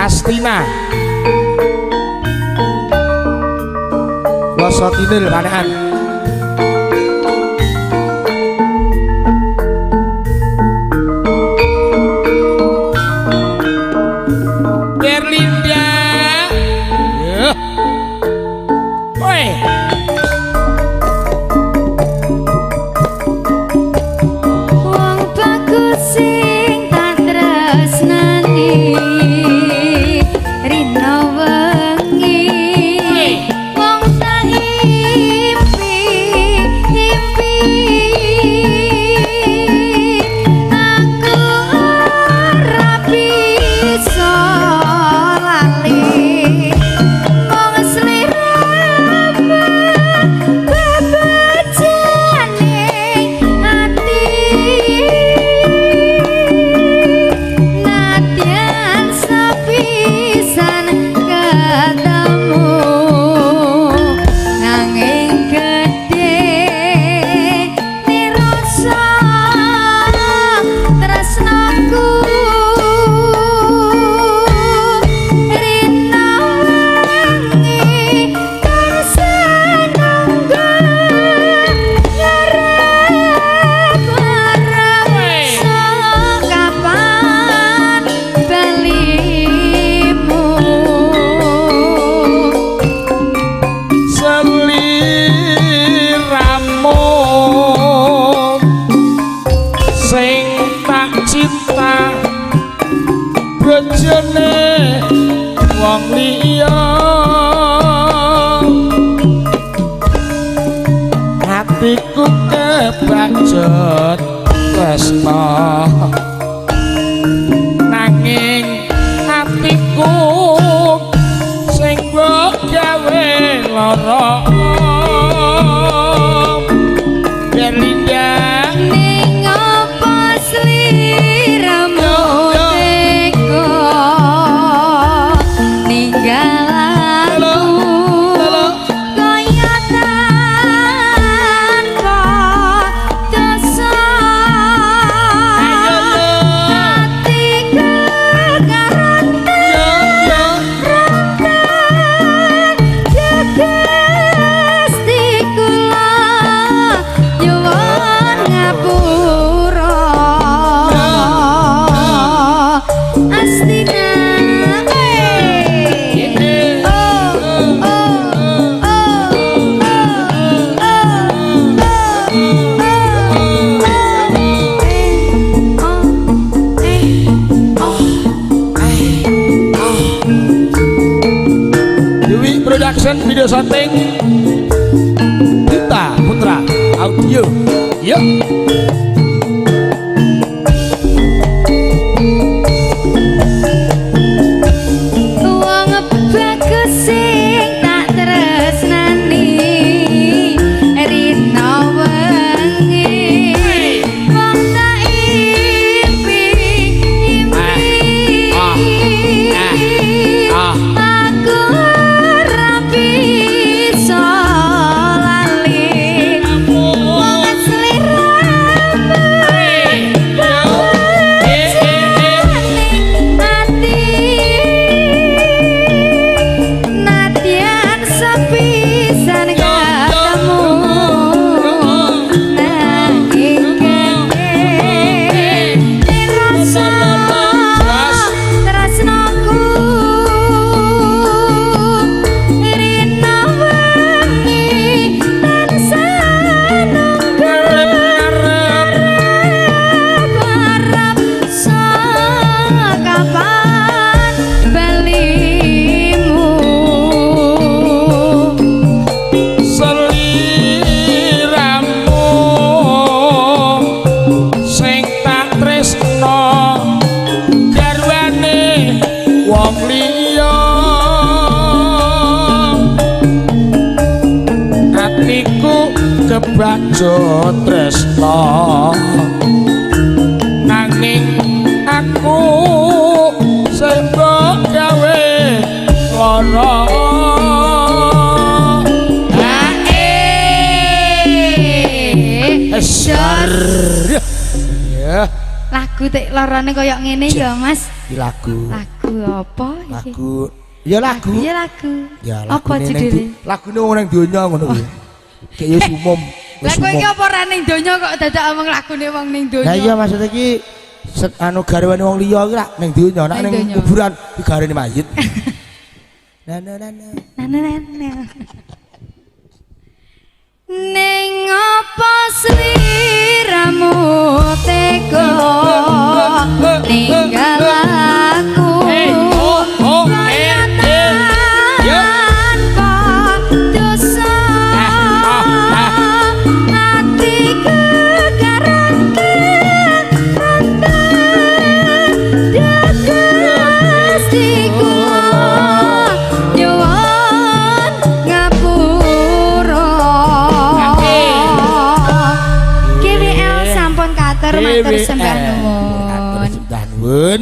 Astina Loso Kidul Panean Berlinda Woi wong bagus sing tak tresnani rino wengi wong tak impi aku ora bisa lali wong sliramu bebejane ati nadyan sepisan ketemu nanging gedhe nirasa tresnaku rina wengi tansah nunggu ngarep-arep kapan balimu Seliramu sing tak cinta bojone wong liya hatiku kebajot tresno nanging hatiku sing mbok gawe lara Berlinda ning apa sliramu tega ninggal aku kaya tanpa dosa hatiku karanten Gusti kula nyuwun ngapura Astina Dewi Production Video Shooting Dita Putra Audio Yuk wong bagus sing tak tresnani rina wengi wong tak impi aku ora bisa lali wong sliramu nadyan sepisan ketemu nanging gedhe nirasa tresnaku rina wengi tansah nunggu ngarep-arep kapan balimu Seliramu sing tak tresno garwane wong liya hatiku kebajot tresno nanging aku sing mbok gawe lara Syar. Ya. Lagu tek lorone koyo ngene ya, Mas. Iki lagu. Lagu apa iki? Lagu. Ya lagu. Iya lagu. Ya Apa judulnya? Lagune wong nang donya ngono kuwi. Kayak ya umum. Lah kowe iki apa ora ning donya kok dadak omong lagune wong ning donya? Lah iya maksud iki anu garwane wong liya iki lak ning donya, nek ning kuburan iki garwane mayit. Na. Ning apa sliramu tega ninggal aku tanpa dosa hatiku karangke Gustiku nyuwun ngapura GWL sampun katur matur sembah nuwun.